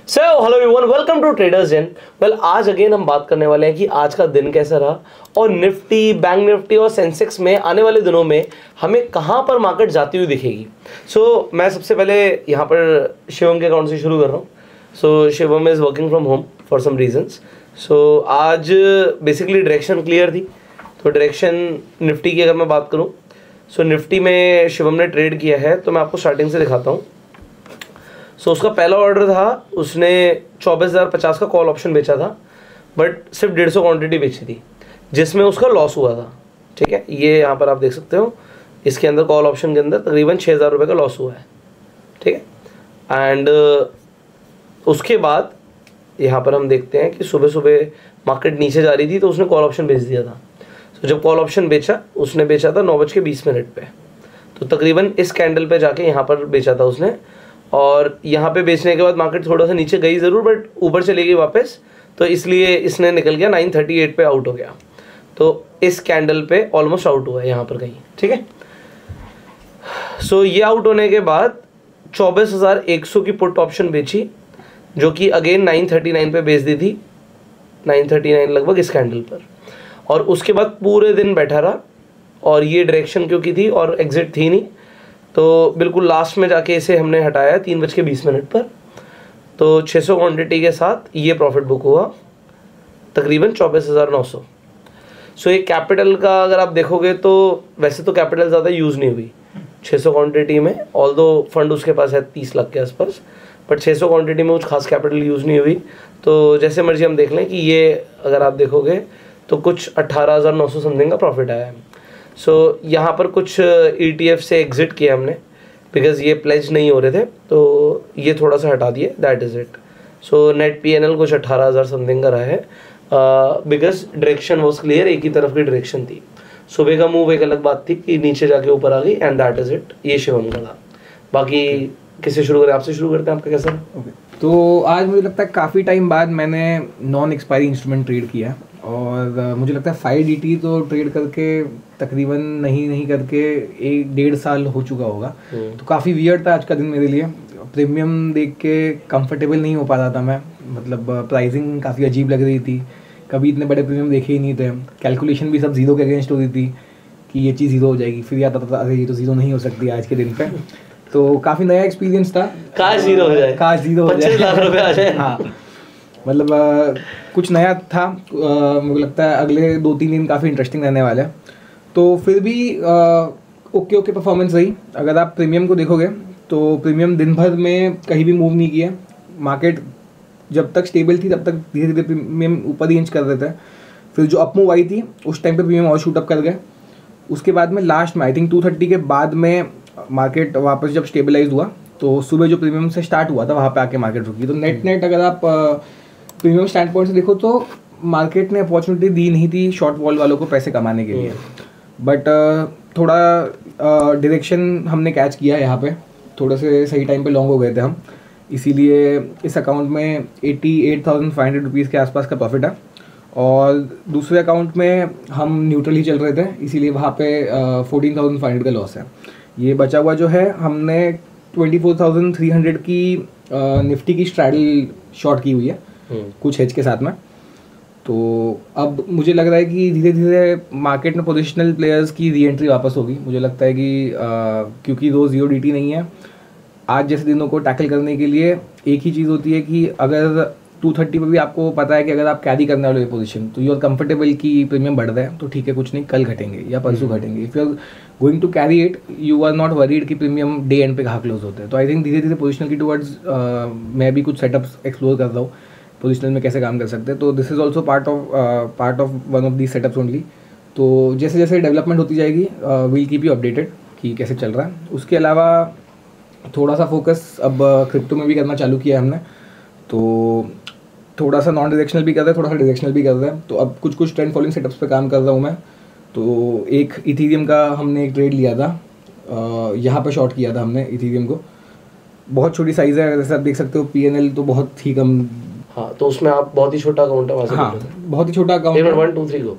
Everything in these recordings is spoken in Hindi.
So hello everyone, welcome to traders den. Well, आज अगेन हम बात करने वाले हैं कि आज का दिन कैसा रहा और निफ्टी, बैंक निफ्टी और सेंसेक्स में आने वाले दिनों में हमें कहां पर मार्केट जाती हुई दिखेगी। मैं सबसे पहले यहां पर शिवम के अकाउंट से शुरू कर रहा हूं। Shivam is working from home for some reasons. आज बेसिकली डायरेक्शन क्लियर थी। तो डायरेक्शन निफ्टी की अगर मैं बात करूँ, निफ्टी में शिवम ने ट्रेड किया है, तो मैं आपको स्टार्टिंग से दिखाता हूँ। उसका पहला ऑर्डर था, उसने 24,050 का कॉल ऑप्शन बेचा था, बट सिर्फ 150 क्वांटिटी बेची थी, जिसमें उसका लॉस हुआ था। ठीक है, ये यहाँ पर आप देख सकते हो, इसके अंदर कॉल ऑप्शन के अंदर तकरीबन 6,000 रुपये का लॉस हुआ है। ठीक है, एंड उसके बाद यहाँ पर हम देखते हैं कि सुबह सुबह मार्केट नीचे जा रही थी, तो उसने कॉल ऑप्शन बेच दिया था। जब कॉल ऑप्शन बेचा, उसने बेचा था 9:20 पे, तो तकरीबन इस कैंडल पे जाके यहाँ पर बेचा था उसने। और यहाँ पे बेचने के बाद मार्केट थोड़ा सा नीचे गई ज़रूर, बट ऊपर चली गई वापस, तो इसलिए इसने निकल गया 938 पे आउट हो गया। तो इस कैंडल पे ऑलमोस्ट आउट हुआ है यहाँ पर कहीं। ठीक है, ये आउट होने के बाद 24,100 की पुट ऑप्शन बेची, जो कि अगेन 939 पे बेच दी थी, 939 लगभग इस कैंडल पर। और उसके बाद पूरे दिन बैठा रहा, और ये डायरेक्शन क्योंकि थी और एग्जिट थी नहीं, तो बिल्कुल लास्ट में जाके इसे हमने हटाया 3:20 पर। तो 600 क्वांटिटी के साथ ये प्रॉफिट बुक हुआ तकरीबन 24,900। एक कैपिटल का अगर आप देखोगे तो वैसे तो कैपिटल ज़्यादा यूज़ नहीं हुई 600 क्वांटिटी में, ऑल्दो फंड उसके पास है 30 लाख के आसपास, बट 600 क्वांटिटी में कुछ खास कैपिटल यूज़ नहीं हुई। तो जैसे मर्जी हम देख लें कि ये अगर आप देखोगे तो कुछ 18,900 समथिंग का प्रॉफिट आया है। यहाँ पर कुछ ETF से एग्जिट किया हमने, बिकॉज ये प्लेज नहीं हो रहे थे, तो ये थोड़ा सा हटा दिए, that is it. Net PNL कुछ 18,000 समथिंग का रहा है, बिकॉज डायरेक्शन वॉज क्लियर, एक ही तरफ की डायरेक्शन थी। सुबह का मूव एक अलग बात थी कि नीचे जाके ऊपर आ गई, एंड दैट इज़ इट। ये शिवम का था। बाकी किससे शुरू करें? आपसे शुरू करते हैं, आपका कैसा? तो आज मुझे लगता है काफ़ी टाइम बाद मैंने नॉन एक्सपायरी इंस्ट्रूमेंट ट्रेड किया, और मुझे लगता है 5DT तो ट्रेड करके तकरीबन नहीं करके 1-1.5 साल हो चुका होगा। तो काफ़ी वियर्ड था आज का दिन मेरे लिए। प्रीमियम देख के कंफर्टेबल नहीं हो पा रहा था मैं, मतलब प्राइसिंग काफ़ी अजीब लग रही थी, कभी इतने बड़े प्रीमियम देखे ही नहीं थे। कैलकुलेशन भी सब जीरो के अगेंस्ट हो रही थी कि ये चीज़ जीरो हो जाएगी, फिर याद आता था अरे ये तो जीरो नहीं हो सकती आज के दिन पे। तो काफ़ी नया एक्सपीरियंस था। काश जीरो हो जाए, काश जीरो हो जाए, 25 लाख रुपए आ जाए। हाँ, मतलब कुछ नया था। मुझे लगता है अगले 2-3 दिन काफ़ी इंटरेस्टिंग रहने वाले हैं। तो फिर भी ओके परफॉर्मेंस रही। अगर आप प्रीमियम को देखोगे तो प्रीमियम दिन भर में कहीं भी मूव नहीं किया। मार्केट जब तक स्टेबल थी तब तक धीरे धीरे प्रीमियम ऊपर ही इंच कर रहे थे। फिर जो अप मूव आई थी उस टाइम पे प्रीमियम और शूट अप कर गए। उसके बाद में लास्ट में आई थिंक 230 के बाद में मार्केट वापस जब स्टेबलाइज हुआ, तो सुबह जो प्रीमियम से स्टार्ट हुआ था वहाँ पे आके मार्केट रुकी। तो नेट अगर आप प्रीमियम स्टैंड पॉइंट से देखो तो मार्केट ने अपॉर्चुनिटी दी नहीं थी शॉर्ट वॉल वालों को पैसे कमाने के लिए, बट थोड़ा डायरेक्शन हमने कैच किया यहाँ पे, थोड़े से सही टाइम पे लॉन्ग हो गए थे हम, इसीलिए इस अकाउंट में 88,500 रुपीज़ के आसपास का प्रॉफिट है। और दूसरे अकाउंट में हम न्यूट्रल ही चल रहे थे, इसीलिए वहाँ पे 14,500 का लॉस है। ये बचा हुआ जो है हमने 24,300 की निफ्टी की स्ट्रैडल शॉर्ट की हुई है कुछ हेज के साथ में। तो अब मुझे लग रहा है कि धीरे धीरे मार्केट में पोजिशनल प्लेयर्स की री एंट्री वापस होगी। मुझे लगता है कि क्योंकि रोज़ 0DT नहीं है, आज जैसे दिनों को टैकल करने के लिए एक ही चीज़ होती है कि अगर 230 पे भी आपको पता है कि अगर आप कैरी करने वाले पोजीशन, तो यू आर कंफर्टेबल कि प्रीमियम बढ़ रहा है तो ठीक है, कुछ नहीं, कल घटेंगे या परसों घटेंगे। If you are going to carry it, you are not worried कि प्रीमियम डे एंड पे कहाँ क्लोज होते हैं। तो आई थिंक धीरे धीरे पोजिशनल की टुवर्ड्स मैं भी कुछ सेटअप्स एक्सप्लोर कर रहा हूँ, पोजिशनल में कैसे काम कर सकते हैं। तो this is also part of one of these setups only. तो जैसे जैसे डेवलपमेंट होती जाएगी विल कीप यू अपडेटेड कि कैसे चल रहा है। उसके अलावा थोड़ा सा फोकस अब क्रिप्टो में भी करना चालू किया है हमने, तो थोड़ा सा नॉन डायरेक्शनल भी कर रहे हैं, थोड़ा सा डायरेक्शनल भी कर रहे हैं। तो अब कुछ ट्रेंड फॉलोइंग सेटअप्स पे काम कर रहा हूँ मैं। तो एक इथीरियम का हमने एक ट्रेड लिया था, यहाँ पे शॉर्ट किया था हमने इथीरियम को। बहुत छोटी साइज़ है, जैसे आप देख सकते हो, PNL तो बहुत ही कम। हाँ, तो उसमें आप बहुत ही छोटा अकाउंट है वहाँ से। हाँ, बहुत ही छोटा अकाउंट। 1 2 3 को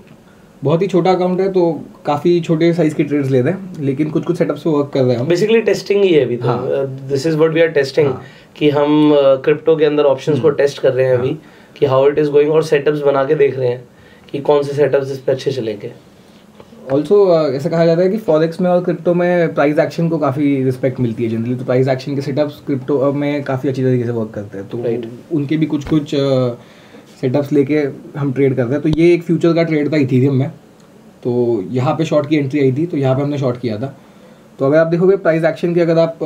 बहुत ही छोटा अकाउंट है, तो काफ़ी छोटे साइज के ट्रेड्स लेते हैं, लेकिन कुछ सेटअप्स पे वर्क कर रहे हैं हम। बेसिकली टेस्टिंग ही है अभी तो, this is what we are testing, कि हम क्रिप्टो के अंदर ऑप्शंस को टेस्ट कर रहे हैं अभी कि हाउ इट इज गोइंग, और सेटअप्स बना के देख रहे हैं कि कौन से सेटअप्स इस पे अच्छे चलेंगे। ऑल्सो ऐसा कहा जाता है कि फॉरेक्स में और क्रिप्टो में प्राइस एक्शन को काफ़ी रिस्पेक्ट मिलती है जनरली, तो प्राइस एक्शन के सेटअप्स क्रिप्टो में काफ़ी अच्छी तरीके से वर्क करते हैं, तो उनके भी कुछ सेटअप्स लेके हम ट्रेड करते हैं। तो ये एक फ्यूचर का ट्रेड था इथीरियम में, तो यहाँ पे शॉर्ट की एंट्री आई थी, तो यहाँ पे हमने शॉर्ट किया था। तो अगर आप देखोगे प्राइस एक्शन के, अगर आप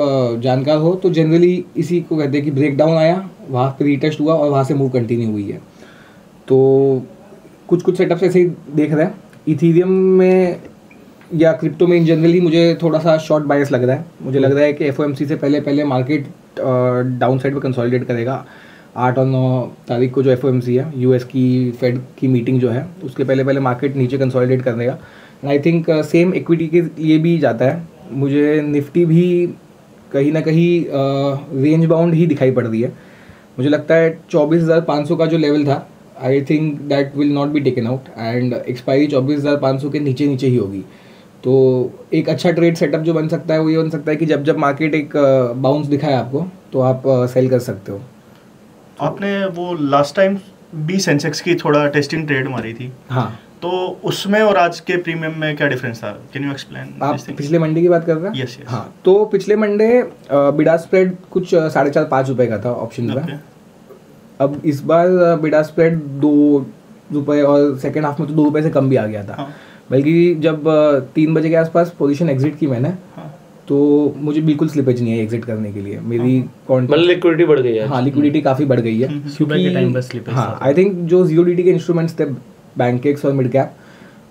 जानकार हो तो जनरली इसी को कहते हैं कि ब्रेक डाउन आया, वहाँ पे रीटेस्ट हुआ और वहाँ से मूव कंटिन्यू हुई है। तो कुछ सेटअप्स ऐसे ही देख रहे हैं। इथीरियम में या क्रिप्टो में इन जनरली मुझे थोड़ा सा शॉर्ट बायस लग रहा है। मुझे लग रहा है कि एफओएमसी से पहले मार्केट डाउन साइड पर कंसोलिडेट करेगा। 8 और 9 तारीख को जो एफओएमसी है, यूएस की फेड की मीटिंग जो है, उसके पहले मार्केट नीचे कंसोलिडेट करेगा। And I think same equity के लिए भी जाता है। मुझे निफ्टी भी कहीं ना कहीं रेंज बाउंड ही दिखाई पड़ रही है। मुझे लगता है 24,500 का जो लेवल था, I think that will not be taken out, and expiry 24,500 के नीचे ही होगी। तो एक अच्छा ट्रेड सेटअप जो बन सकता है वो ये बन सकता है कि जब मार्केट एक बाउंस दिखाए आपको, तो आप सेल कर सकते हो। आपने वो लास्ट टाइम भी सेंसेक्स की थोड़ा टेस्टिंग ट्रेड मारी थी, हाँ, तो उसमें और आज के प्रीमियम में क्या डिफरेंस था? Can you explain? आप पिछले मंडे की बात कर रहे हैं? Yes yes. हाँ, तो पिछले मंडे बिडा स्प्रेड कुछ 4.5-5 रुपये का था ऑप्शन में। अब इस बार बिडा स्प्रेड 2 रुपये और सेकेंड हाफ में तो 2 रुपये से कम भी आ गया था। बल्कि जब 3 बजे के आसपास पोजीशन एग्जिट की मैंने, तो मुझे बिल्कुल स्लिपेज नहीं है एग्जिट करने के लिए। मेरी मतलब लिक्विडिटी बढ़ गई है। हाँ, लिक्विडिटी काफ़ी बढ़ गई है सुबह के टाइम बस स्लिपेज। हाँ, आई थिंक जो जीओडीटी के इंस्ट्रूमेंट्स थे, बैंकेक्स और मिड कैप,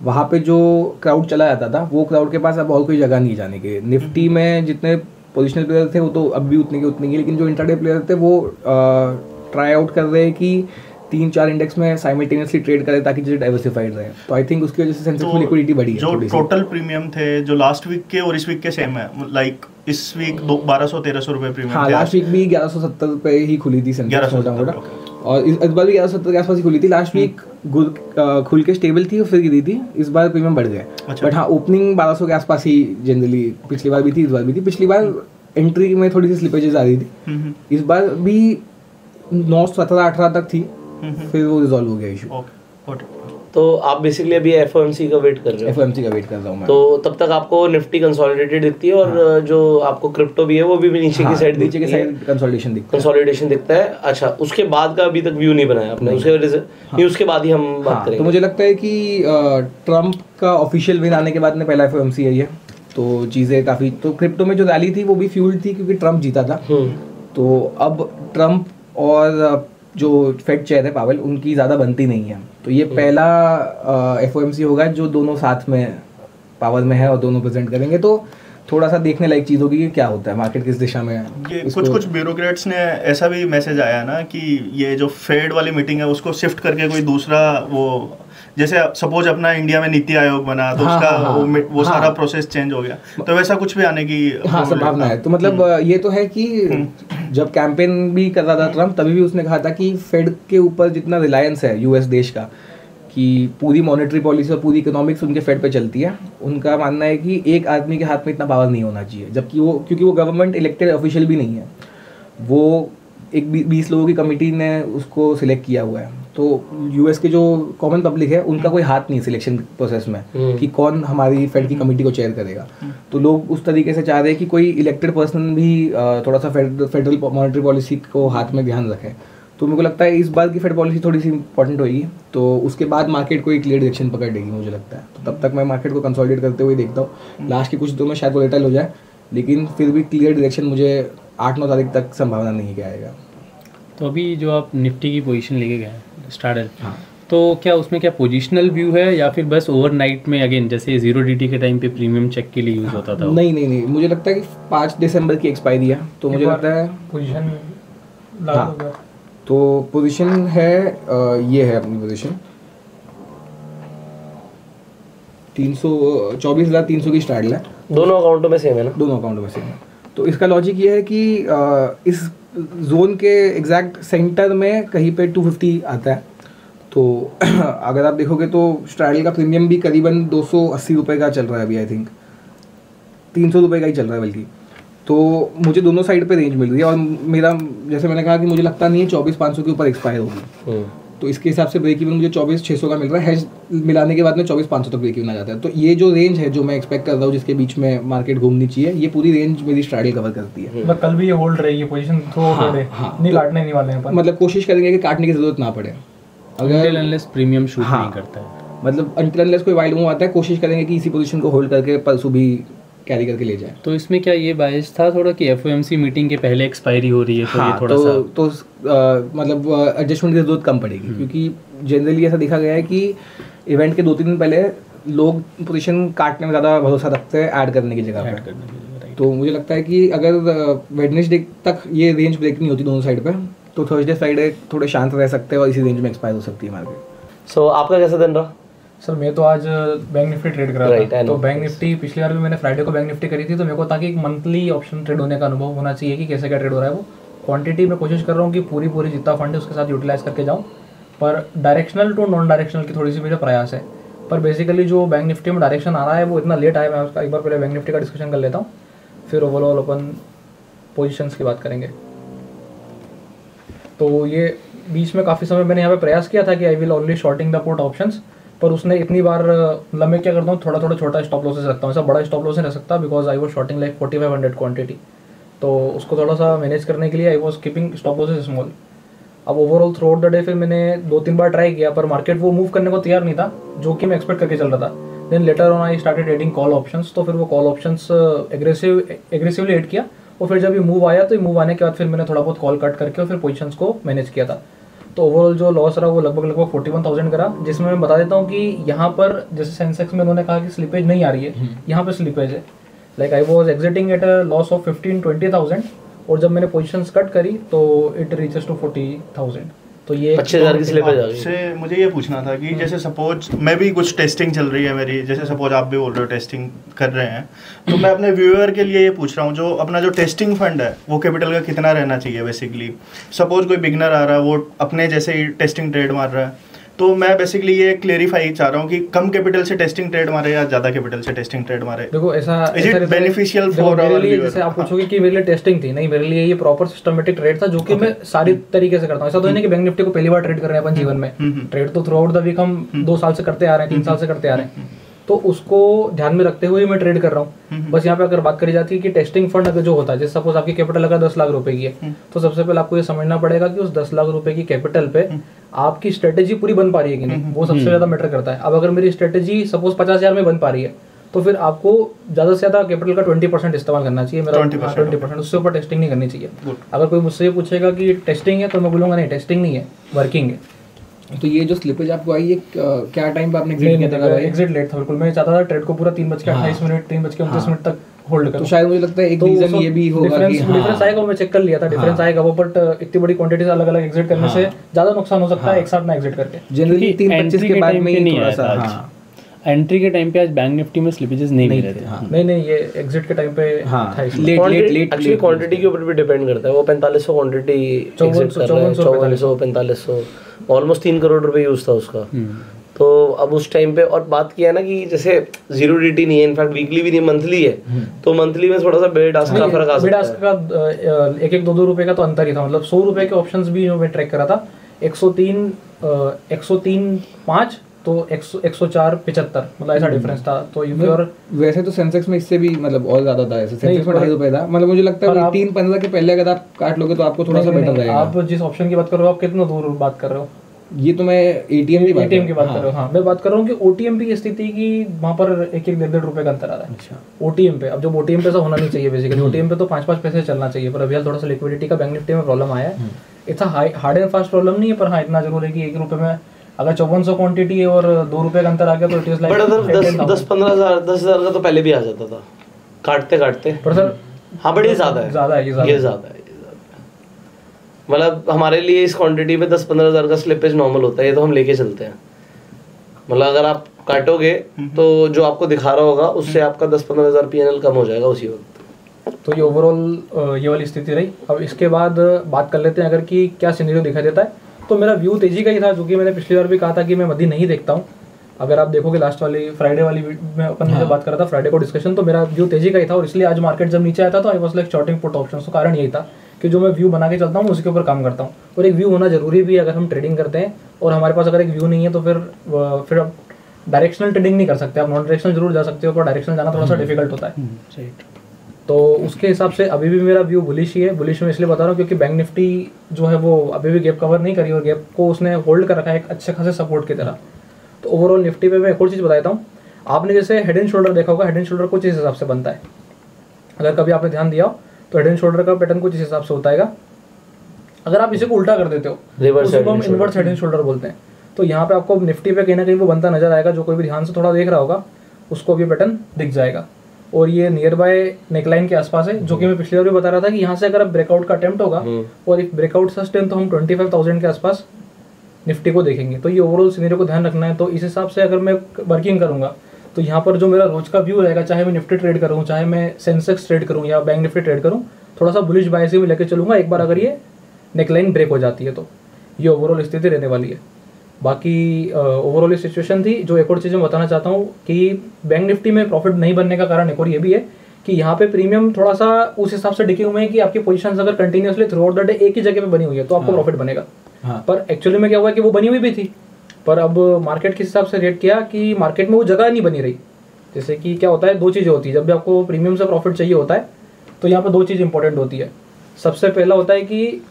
वहाँ पे जो क्राउड चला जाता था, वो क्राउड के पास अब और कोई जगह नहीं जाने के। निफ्टी में जितने पोजिशनल प्लेयर थे वो तो अब भी उतने के, लेकिन जो इंट्राडे प्लेयर थे वो ट्राई आउट कर रहे हैं कि 3-4 इंडेक्स में साइमल्टेनियसली ट्रेड करें ताकि जो डाइवर्सिफाइड रहे। तो आई थिंक उसकी वजह से सेंसेक्स में लिक्विडिटी बढ़ी है। जो टोटल प्रीमियम थे जो लास्ट वीक के और इस वीक के सेम है, लाइक इस वीक 1200-1300 रुपये प्रीमियम। हाँ, लास्ट वीक भी 1170 रुपये ही खुली थी सेंसेक्स मोटा, और इस बार भी 1170 के आसपास ही खुली थी। लास्ट वीक खुल के स्टेबल थी और फिर गिरी थी। इस बार प्रीमियम बढ़ गए, बट हाँ, ओपनिंग 1200 के आसपास ही जनरली पिछली बार भी थी, इस बार भी थी। पिछली बार एंट्री में थोड़ी सी स्लिपेजेस आ रही थी, इस बार भी 917-18 तक थी, फिर वो रिजॉल्व हो गया इशू। तो आप बेसिकली अभी एफओएमसी का वेट कर रहे हो? एफओएमसी का वेट कर रहा हूँ मैं। तो तब तक आपको निफ्टी कंसोलिडेटेड दिखती है, और जो आपको क्रिप्टो भी है वो भी नीचे की साइड दिखती है, नीचे की साइड कंसोलिडेशन दिखता है। अच्छा, उसके बाद का अभी तक व्यू नहीं बनाया आपने, उसके वजह से न्यूज़ के बाद ही हम बात करेंगे। तो मुझे लगता है कि ट्रम्प का ऑफिशियल विन आने के बाद में पहला एफओएमसी है ये, तो चीज़ें काफ़ी, तो क्रिप्टो में जो रैली थी वो भी फ्यूल्ड थी क्योंकि ट्रम्प जीता था। तो अब ट्रम्प और जो फेड चेयर है पावेल, उनकी ज़्यादा बनती नहीं है। तो ये पहला एफओएमसी होगा जो दोनों साथ में पावर में है और दोनों प्रेजेंट करेंगे। तो थोड़ा सा देखने लायक चीज़ होगी कि क्या होता है, मार्केट किस दिशा में है। ये कुछ ब्यूरोक्रेट्स ने ऐसा भी मैसेज आया ना कि ये जो फेड वाली मीटिंग है उसको शिफ्ट करके कोई दूसरा, वो जैसे सपोज अपना इंडिया में नीति आयोग बना तो उसका वो सारा प्रोसेस चेंज हो गया, तो वैसा कुछ भी आने की संभावना है। तो मतलब ये तो है कि जब कैंपेन भी कर रहा था ट्रम्प, तभी भी उसने कहा था कि फेड के ऊपर जितना रिलायंस है यूएस देश का, कि पूरी मॉनेटरी पॉलिसी और पूरी इकोनॉमिक्स उनके फेड पे चलती है, उनका मानना है कि एक आदमी के हाथ में इतना पावर नहीं होना चाहिए, जबकि वो, क्योंकि वो गवर्नमेंट इलेक्टेड ऑफिशियल भी नहीं है, वो एक 20 लोगों की कमेटी ने उसको सिलेक्ट किया हुआ है। तो यूएस के जो कॉमन पब्लिक है उनका कोई हाथ नहीं सिलेक्शन प्रोसेस में कि कौन हमारी फेड की कमेटी को चेयर करेगा। तो लोग उस तरीके से चाह रहे हैं कि कोई इलेक्टेड पर्सन भी थोड़ा सा फेडरल मॉनेटरी पॉलिसी को हाथ में ध्यान रखे। तो मेरे को लगता है इस बार की फेड पॉलिसी थोड़ी सी इंपॉर्टेंट होगी, तो उसके बाद मार्केट को एक क्लियर डायरेक्शन पकड़ लेगी मुझे लगता है। तो तब तक मैं मार्केट को कंसोलिडेट करते हुए देखता हूँ। लास्ट के कुछ दिनों में शायद वोलेटाइल हो जाए, लेकिन फिर भी क्लियर डायरेक्शन मुझे 8-9 तारीख तक संभावना नहीं कि आएगा। तो अभी जो आप निफ्टी की पोजीशन लेके गए स्टार्टर, हाँ, तो क्या उसमें क्या पोजीशनल व्यू है या फिर बस ओवरनाइट में अगेन जैसे जीरो डीटी के टाइम पे प्रीमियम चेक के लिए यूज़ होता था? नहीं, मुझे लगता है कि 5 दिसंबर की एक्सपायरी है, तो मुझे लगता है पोजीशन, हाँ, तो पोजीशन है ये है अपनी पोजीशन 24,300 की स्टार्ट है। दोनों अकाउंटों में सेम है ना? दोनों अकाउंटों में सेम है। तो इसका लॉजिक ये है कि इस जोन के एग्जैक्ट सेंटर में कहीं पे 250 आता है, तो अगर आप देखोगे तो स्ट्राइडल का प्रीमियम भी करीबन 280 रुपये का चल रहा है अभी, आई थिंक 300 रुपये का ही चल रहा है बल्कि। तो मुझे दोनों साइड पे रेंज मिल रही है, और मेरा जैसे मैंने कहा कि मुझे लगता नहीं है 24,500 के ऊपर एक्सपायर होगी। तो इसके हिसाब से ब्रेक इवन मुझे 24,600 का मिल रहा है, हेज मिलाने के बाद में 24,500 तक ब्रेक इवन आ जाता है। तो ये जो रेंज है जो मैं एक्सपेक्ट कर रहा हूँ जिसके बीच में मार्केट घूमनी चाहिए, ये पूरी रेंज मेरी स्ट्राइडल कवर करती है। मतलब कल भी ये होल्ड रहेगी पोजीशन थ्रू नहीं काटने नहीं वाले हैं, मतलब कोशिश करेंगे कि काटने की जरूरत ना पड़े अगर अनलेस प्रीमियम शूट नहीं करता है, मतलब अनटिल अनलेस कोई वाइड मूव आता है, कोशिश करेंगे कि इसी पोजीशन को होल्ड करके परसों भी कैरी करके ले जाए। तो इसमें क्या ये बायस था थोड़ा कि एफओएमसी मीटिंग के पहले एक्सपायरी हो रही है, तो ये थोड़ा सा तो मतलब एडजस्टमेंट की जरूरत कम पड़ेगी, क्योंकि जनरली ऐसा देखा गया है कि इवेंट के 2-3 दिन पहले लोग पोजीशन काटने में ज़्यादा भरोसा रखते हैं ऐड करने की जगह पर। तो मुझे लगता है कि अगर वेडनेसडे तक ये रेंज ब्रेक नहीं होती दोनों साइड पे, तो थर्सडे फ्राइडे थोड़े शांत रह सकते हैं और इसी रेंज में एक्सपायर हो सकती है मार्केट। सो आपका कैसा दिन रहा? सर मैं तो आज बैंक निफ्टी ट्रेड कर रहा था। तो बैंक निफ्टी पिछली बार भी मैंने फ्राइडे को बैंक निफ्टी करी थी, तो मेरे को ताकि एक मंथली ऑप्शन ट्रेड होने का अनुभव होना चाहिए कि कैसे क्या ट्रेड हो रहा है वो। क्वांटिटी में कोशिश कर रहा हूँ कि पूरी जितना फंड है उसके साथ यूटिलाइज करके जाऊँ, पर डायरेक्शनल टू नॉन डायरेक्शनल की थोड़ी सी मेरा प्रयास है। पर बेसिकली जो बैंक निफ्टी में डायरेक्शन आ रहा है वो इतना लेट आया, मैं उसका एक बार पहले बैंक निफ्टी का डिस्कशन कर लेता हूँ, फिर ओवरऑल अपन पोजिशंस की बात करेंगे। तो ये बीच में काफ़ी समय मैंने यहाँ पे प्रयास किया था कि I will only shorting the put options, पर उसने इतनी बार मतलब मैं क्या करता हूँ थोड़ा छोटा स्टॉप लॉसेस रखता हूँ, ऐसा बड़ा स्टॉप लॉस नहीं रख सकता because I was shorting like 4500 quantity. तो उसको थोड़ा सा मैनेज करने के लिए I was keeping stop losses small. अब overall throughout the day फिर मैंने 2-3 बार ट्राई किया, पर मार्केट वो मूव करने को तैयार नहीं था जो कि मैं एक्सपेक्ट करके चल रहा था। Then later on I started trading call options, तो फिर वो कॉल ऑप्शंस एग्रेसिवली एड किया, और फिर जब ये मूव आया तो ये मूव आने के बाद फिर मैंने थोड़ा बहुत कॉल कट करके और फिर पोजीशंस को मैनेज किया था। तो ओवरऑल जो लॉस रहा वो लगभग 41,000 का रहा, जिसमें मैं बता देता हूँ कि यहाँ पर जैसे सेंसेक्स में उन्होंने कहा कि स्लिपेज नहीं आ रही है, यहाँ पर स्लिपेज है। Like I was exiting at a loss of 15-20,000, और जब मैंने पोजीशंस कट करी तो इट रीचेस टू 40,000। तो ये 25,000 की स्लिपेज आ गई। से मुझे ये पूछना था कि जैसे सपोज मैं भी कुछ टेस्टिंग चल रही है मेरी, जैसे सपोज आप भी बोल रहे हो टेस्टिंग कर रहे हैं, तो मैं अपने व्यूअर के लिए ये पूछ रहा हूँ जो अपना जो टेस्टिंग फंड है वो कैपिटल का कितना रहना चाहिए बेसिकली। सपोज कोई बिगनर आ रहा है वो अपने जैसे ही टेस्टिंग ट्रेड मार रहा है, तो मैं बेसिकली ये क्लेरिफाई चाह रहा हूँ कि कम कैपिटल से टेस्टिंग ट्रेड मारे या ज़्यादा कैपिटल से टेस्टिंग ट्रेड मारे। देखो ऐसा बेनिफिशियल फॉर मेरे लिए, जैसे आप पूछोगे कि मेरे लिए टेस्टिंग थी, नहीं मेरे लिए ये प्रॉपर सिस्टमेटिक ट्रेड था जो कि मैं सारी तरीके से करता हूँ। ऐसा तो नहीं कि बैंक निफ्टी को पहली बार ट्रेड कर रहे हैं अपन जीवन में, ट्रेड तो थ्रू आउट द वीक हम 2 साल से करते आ रहे हैं, 3 साल से करते आ रहे हैं, तो उसको ध्यान में रखते हुए मैं ट्रेड कर रहा हूँ। बस यहाँ पे अगर बात करी जाती है कि टेस्टिंग फंड अगर जो होता है, जैसे सपोज आपकी कैपिटल अगर 10 लाख रुपए की है, तो सबसे पहले आपको ये समझना पड़ेगा कि उस 10 लाख रुपए की कैपिटल पे आपकी स्ट्रेटेजी पूरी बन पा रही है कि नहीं, वो सबसे ज्यादा मैटर करता है। अब अगर मेरी स्ट्रेटेजी सपोज 50,000 में बन पा रही है, तो फिर आपको ज्यादा से ज्यादा कैपिटल का 20% इस्तेमाल करना चाहिए, मेरा 20%, उससे ऊपर टेस्टिंग नहीं करनी चाहिए। अगर कोई मुझसे पूछेगा कि टेस्टिंग है, तो मैं बोलूंगा नहीं टेस्टिंग नहीं है, वर्किंग है। तो ये जो स्लिपेज आपको आई है क्या टाइम पे आपने एग्जिट किया था? एग्जिट लेट था बिल्कुल, मैं चाहता था ट्रेड को पूरा 3:28, 3:29 तक होल्ड करूं। तो शायद मुझे लगता है एक रीजन ये भी होगा कि डिफरेंस आएगा, मैं चेक कर लिया था डिफरेंस आएगा वो, बट इतनी बड़ी क्वांटिटीज अलग अलग एग्जिट करने से ज्यादा नुकसान हो सकता है एक साथ ना एग्जिट करके। जनरली 3:25 के बाद में थोड़ा सा एंट्री के टाइम पे आज बैंक निफ्टी में स्लिपेजेस नहीं मिल रहे थे। नहीं ये एग्जिट के टाइम पे था। लेट एक्चुअली क्वांटिटी के ऊपर भी डिपेंड करता है। वो 4500 क्वांटिटी एग्जिट कर रहा है, 5400 4500, ऑलमोस्ट 3 करोड़ रुपए यूज था उसका। तो अब उस टाइम पे, और बात किया है ना कि जैसे जीरो डीटी नहीं है, इनफैक्ट वीकली भी नहीं, मंथली है, तो मंथली में थोड़ा सा बेड आस्क का फर्क आ सकता है। बेड आस्क का 1-2 रुपए का तो अंतर ही था, मतलब 100 रुपए के ऑप्शंस भी जो मैं ट्रैक करा था, 103.5 तो 104.75, मतलब ऐसा डिफरेंस था। तो और वैसे तो सेंसेक्स में इससे भी मतलब और ज्यादा था, ऐसे सेंसेक्स में 2.5 रुपए था, मतलब मुझे लगता है 3-15 के पहले अगर आप काट लोगे तो आपको थोड़ा सा बेटर रहेगा। आप जिस ऑप्शन की बात कर रहे हो, आप कितना दूर बात कर रहे हो? ये तो मैं एटीएम की बात कर रहा हूँ। हाँ, मैं बात कर रहा हूँ कि ओटीएम की स्थिति की वहाँ पर 1-1.5 रुपए का अंतर आ रहा है। अच्छा, ओटीएम पे, अब जब ओटीएम पे ऐसा होना नहीं चाहिए बेसिकली, ओटीएम पे तो 5-5 पैसे चलना चाहिए, पर अभी थोड़ा सा लिक्विडिटी का बैंक निफ्टी में प्रॉब्लम आया है। इतना हार्ड एंड फास्ट प्रॉब्लम नहीं है, पर हाँ इतना जरूर है कि 1 रुपए में अगर 5400 क्वांटिटी है और 2 रुपए का अंतर आ गया तो इट इज लाइक 10-15 हज़ार 10,000 का तो पहले भी आ जाता था काटते। पर सर हाँ, बड़ी ज़्यादा है, ये ज़्यादा है। मतलब हमारे लिए इस क्वांटिटी में 10-15 हज़ार का स्लिपेज नॉर्मल होता है, ये तो हम लेके चलते हैं। मतलब अगर आप काटोगे तो जो आपको दिखा रहा होगा उससे आपका 10-15 हज़ार PNL कम हो जाएगा उसी वक्त। तो ये ओवरऑल ये वाली स्थिति रही। अब इसके बाद बात कर लेते हैं अगर कि क्या सिनेरियो दिखाई देता है। तो मेरा व्यू तेजी का ही था, जो कि मैंने पिछली बार भी कहा था कि मैं मदी नहीं देखता हूँ। अगर आप देखोगे लास्ट वाली फ्राइडे वाली में अपन ने बात करा था, फ्राइडे को डिस्कशन, तो मेरा व्यू तेजी का ही था, और इसलिए आज मार्केट जब नीचे आया था तो I was like shorting put option. तो कारण यही था कि जो मैं व्यू बना के चलता हूँ उसके ऊपर काम करता हूँ, और एक व्यू होना जरूरी भी है अगर हम ट्रेडिंग करते हैं। और हमारे पास अगर एक व्यू नहीं है तो फिर आप डायरेक्शनल ट्रेडिंग नहीं कर सकते। आप नॉन डायरेक्शनल जरूर जा सकते हो, पर डायरेक्शनल जाना थोड़ा सा डिफिकल्ट होता है। तो उसके हिसाब से अभी भी मेरा व्यू बुलिश ही है। बुलिश में इसलिए बता रहा हूँ क्योंकि बैंक निफ्टी जो है वो अभी भी गैप कवर नहीं करी, और गैप को उसने होल्ड कर रखा है एक अच्छे खासे सपोर्ट की तरह। तो ओवरऑल निफ्टी पे मैं एक और चीज़ बताता हूँ। आपने जैसे हेड एंड शोल्डर देखा होगा, हेड एंड शोल्डर कुछ इस हिसाब से बनता है, अगर कभी आपने ध्यान दिया हो तो हेड एंड शोल्डर का पैटर्न कुछ इस हिसाब से होता है। अगर आप इसी को उल्टा कर देते हो तो उसको हम इनवर्स हेड एंड शोल्डर बोलते हैं। तो यहाँ पे आपको निफ्टी पे कहीं ना कहीं वो बनता नजर आएगा, जो कोई भी ध्यान से थोड़ा देख रहा होगा उसको भी पैटर्न दिख जाएगा। और ये नियर बाय नेकलाइन के आसपास है, जो कि मैं पिछली बार भी बता रहा था कि यहाँ से अगर ब्रेकआउट का अटेम्प्ट होगा और एक ब्रेकआउट सस्टेन तो हम 25,000 के आसपास निफ्टी को देखेंगे। तो ये ओवरऑल सिनेरियो को ध्यान रखना है। तो इस हिसाब से अगर मैं वर्किंग करूंगा तो यहाँ पर जो मेरा रोज का व्यू रहेगा, चाहे मैं निफ्टी ट्रेड करूँ, चाहे मैं सेंसेक्स ट्रेड करूँ या बैंक निफ्टी ट्रेड करूँ, थोड़ा सा बुलिश बाय से भी लेकर चलूंगा। एक बार अगर ये नेकलाइन ब्रेक हो जाती है तो ये ओवरऑल स्थिति रहने वाली है। बाकी ओवरऑल सिचुएशन थी। जो एक और चीज़ मैं बताना चाहता हूँ कि बैंक निफ्टी में प्रॉफिट नहीं बनने का कारण एक और ये भी है कि यहाँ पे प्रीमियम थोड़ा सा उस हिसाब से टिके हुए हैं कि आपकी पोजीशंस अगर continuously through out the day एक ही जगह पे बनी हुई है तो आपको प्रॉफिट बनेगा। पर एक्चुअली में क्या हुआ कि वो बनी हुई भी थी, पर अब मार्केट किस हिसाब से रेट किया कि मार्केट में वो जगह नहीं बनी रही। जैसे कि क्या होता है, दो चीज़ें होती है जब भी आपको प्रीमियम से प्रॉफिट चाहिए होता है, तो यहाँ पर दो चीज़ इंपॉर्टेंट होती है। सबसे पहला होता है कि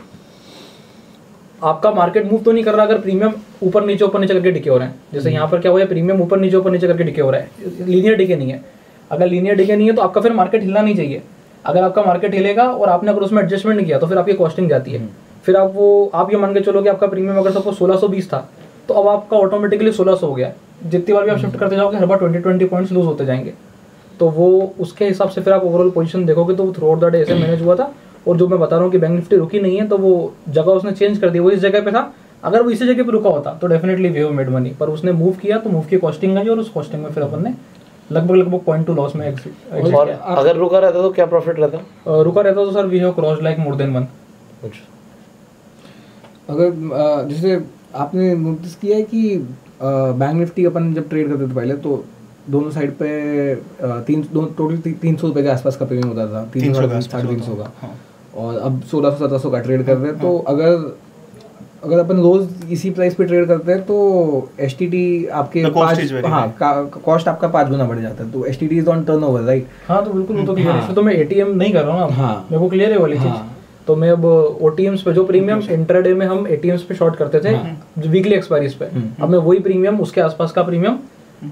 आपका मार्केट मूव तो नहीं कर रहा अगर प्रीमियम ऊपर नीचे करके डिके हो रहे हैं। जैसे यहाँ पर क्या हुआ है, प्रीमियम ऊपर नीचे करके डिके हो रहा है, लीनियर डिके नहीं है। अगर लीनियर डिके नहीं है तो आपका फिर मार्केट हिलना नहीं चाहिए। अगर आपका मार्केट हिलेगा और आपने अगर उसमें एडजस्टमेंट नहीं किया तो फिर आपकी कॉस्टिंग जाती है। फिर आप ये मान के चलो कि आपका प्रीमियम अगर सपोज 1620 था तो अब आपका ऑटोमेटिकली 1600 हो गया। जितनी बार भी आप शिफ्ट करते जाओगे हर बार 20 पॉइंट्स लूज होते जाएंगे। तो वो उसके हिसाब से फिर आप ओवरऑल पोजीशन देखोगे तो थ्रू आउट द डे ऐसे मैनेज हुआ था। और जो मैं बता रहा हूँ कि बैंक निफ्टी रुकी नहीं है, तो वो जगह उसने चेंज कर दी, वो इस जगह पे था। अगर वो इसी जगह पे रुका होता तो डेफिनेटली वे मेड मनी, पर उसने मूव किया तो मूव की कॉस्टिंग आई और उस कॉस्टिंग में फिर अपन ने लगभग 0.2 लॉस में exit और अगर रुका रहता तो क्या प्रॉफिट रहता? रुका रहता तो sir we have crossed like more than 1। अगर जैसे आपने नोटिस किया है कि बैंक निफ्टी अपन जब ट्रेड करते थे पहले तो दोनों साइड पे टोटल 300 रुपये के आसपास का प्रीमियम होता था, 300-350 का। और अब 1600-1700 का ट्रेड कर रहे हैं। तो अगर अपन रोज इसी प्राइस पे ट्रेड करते हैं तो एसटीटी आपके कॉस्ट आपका 5 गुना बढ़ जाता है। तो STT is on turnover, right? हाँ, तो बिल्कुल वो तो क्लियर है। तो मैं एटीएम नहीं कर रहा हूँ ना, मेरे को क्लियर है वाली चीज। तो मैं अब ओटीएम्स पे जो प्रीमियम इंट्राडे में हम एटीएम्स पे शॉर्ट करते थे वीकली एक्सपायरीज पे, अब मैं वही प्रीमियम उसके आसपास का प्रीमियम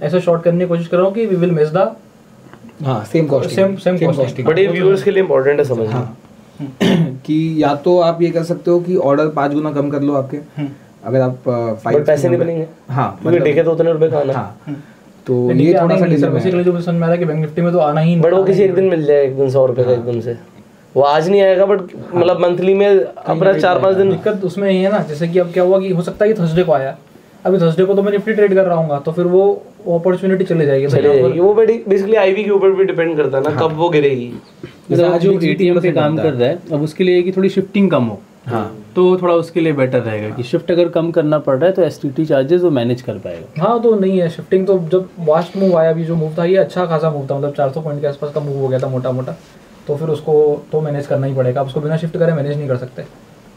ऐसे शॉर्ट करने की कोशिश कर रहा हूँ कि we will match the same costing. But ये व्यूअर्स के लिए इंपॉर्टेंट है समझना कि या तो आप ये कर सकते हो कि ऑर्डर 5 गुना कम कर लो आपके, अगर आप 5 पैसे नहीं बनेंगे। हाँ, मतलब देखे तो उतने रुपए का आना। हाँ, तो ये थोड़ा सा बेसिकली जो समझ में आ रहा है कि बैंक निफ्टी में तो आना ही, बट वो किसी एक दिन मिल जाए, एक दिन 100 रुपए का एकदम से, वो आज नहीं आएगा, बट मतलब मंथली में अपना 4-5 दिन। दिक्कत उसमें ये है ना, जैसे कि अब क्या हुआ कि हो सकता है कि थर्सडे को आया, अभी थर्सडे को तो मैं निफ्टी ट्रेड कर रहा हूँ तो फिर वो अपॉर्चुनिटी चले जाएगी। वो बेसिकली आईवी के ऊपर भी डिपेंड करता है ना, कब वो गिरेगी। जो एटीएम पे काम कर रहा है अब उसके लिए कि थोड़ी शिफ्टिंग कम हो, तो थोड़ा उसके लिए बेटर रहेगा कि शिफ्ट अगर कम करना पड़ रहा है तो एसटीटी चार्जेस वो मैनेज कर पाएगा। हाँ, तो नहीं है शिफ्टिंग। तो जब वास्ट मूव आया, अभी जो मूव था ये अच्छा खासा मूव था, मतलब 400 पॉइंट के आसपास का मूव हो गया था मोटा मोटा। तो फिर उसको तो मैनेज करना ही पड़ेगा, आप उसको बिना शिफ्ट करे मैनेज नहीं कर सकते।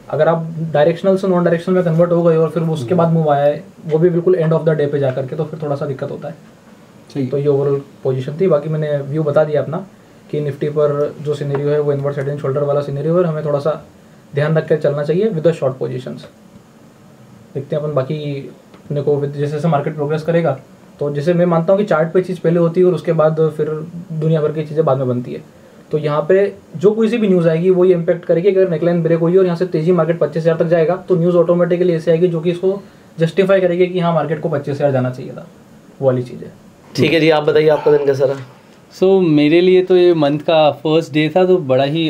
अगर आप डायरेक्शनल से नॉन डायरेक्शनल में कन्वर्ट हो गए और फिर उसके बाद मूव आया है वो भी बिल्कुल एंड ऑफ द डे पे जा करके, तो फिर थोड़ा सा दिक्कत होता है। सही, तो ये ओवरऑल पोजीशन थी। बाकी मैंने व्यू बता दिया अपना कि निफ्टी पर जो सिनेरियो है वो इनवर्स हेड एंड शोल्डर वाला सिनेरियो है, हमें थोड़ा सा ध्यान रख कर चलना चाहिए विद द शॉर्ट पोजीशंस। देखते हैं अपन बाकी अपने को जैसे जैसे मार्केट प्रोग्रेस करेगा, तो जैसे मैं मानता हूँ कि चार्ट पे चीज़ पहले होती है और उसके बाद फिर दुनिया भर की चीज़ें बाद में बनती है। तो यहाँ पे जो कोई सी भी न्यूज़ आएगी वो ये इम्पैक्ट करेगी। अगर नेकलाइन ब्रेक हुई और यहाँ से तेजी मार्केट 25,000 तक जाएगा तो न्यूज़ ऑटोमेटिकली ऐसे आएगी जो कि इसको जस्टिफाई करेगी कि हाँ मार्केट को 25,000 जाना चाहिए था, वो वाली चीज़ है। ठीक है जी, आप बताइए आपका दिन कैसा रहा? सो मेरे लिए तो ये मंथ का फर्स्ट डे था, तो बड़ा ही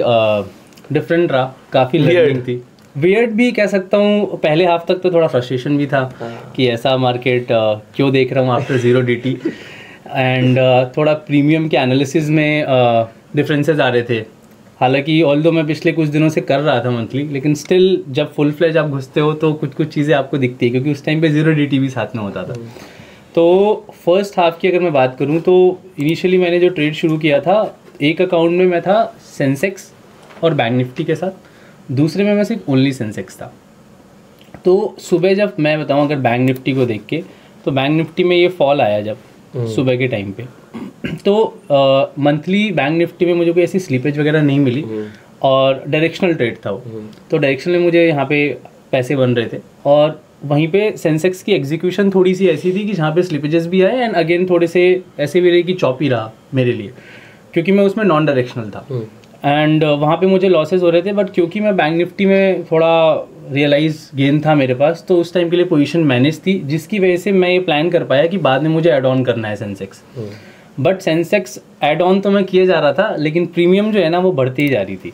डिफरेंट रहा, काफ़ी लर्निंग थी। वियर्ड भी कह सकता हूँ। पहले हाफ तक तो थोड़ा फ्रस्ट्रेशन भी था कि ऐसा मार्केट क्यों देख रहा हूँ आफ्टर 0 DT, एंड थोड़ा प्रीमियम के एनालिसिस में डिफरेंसेस आ रहे थे हालांकि ऑल्दो मैं पिछले कुछ दिनों से कर रहा था मंथली, लेकिन स्टिल जब फुल फ्लेज आप घुसते हो तो कुछ कुछ चीज़ें आपको दिखती है, क्योंकि उस टाइम पे 0 DT भी साथ में होता था। तो फर्स्ट हाफ की अगर मैं बात करूं तो इनिशियली मैंने जो ट्रेड शुरू किया था, एक अकाउंट में मैं था सेंसेक्स और बैंक निफ्टी के साथ, दूसरे में मैं सिर्फ ओनली सेंसेक्स था। तो सुबह जब मैं बताऊं अगर बैंक निफ्टी को देख के, तो बैंक निफ्टी में ये फॉल आया जब सुबह के टाइम पे, तो मंथली बैंक निफ्टी में मुझे कोई ऐसी स्लीपेज वगैरह नहीं मिली और डायरेक्शनल ट्रेड था वो। तो डायरेक्शनल में मुझे यहाँ पे पैसे बन रहे थे, और वहीं पे सेंसेक्स की एग्जीक्यूशन थोड़ी सी ऐसी थी कि जहाँ पे स्लिपेजेस भी आए एंड अगेन थोड़े से ऐसे भी रहे कि चॉपी रहा मेरे लिए, क्योंकि मैं उसमें नॉन डायरेक्शनल था एंड वहाँ पे मुझे लॉसेस हो रहे थे। बट क्योंकि मैं बैंक निफ्टी में थोड़ा रियलाइज गेन था मेरे पास, तो उस टाइम के लिए पोजीशन मैनेज थी, जिसकी वजह से मैं ये प्लान कर पाया कि बाद में मुझे ऐड ऑन करना है Sensex. But Sensex add on तो मैं किए जा रहा था, लेकिन प्रीमियम जो है ना वो बढ़ती ही जा रही थी।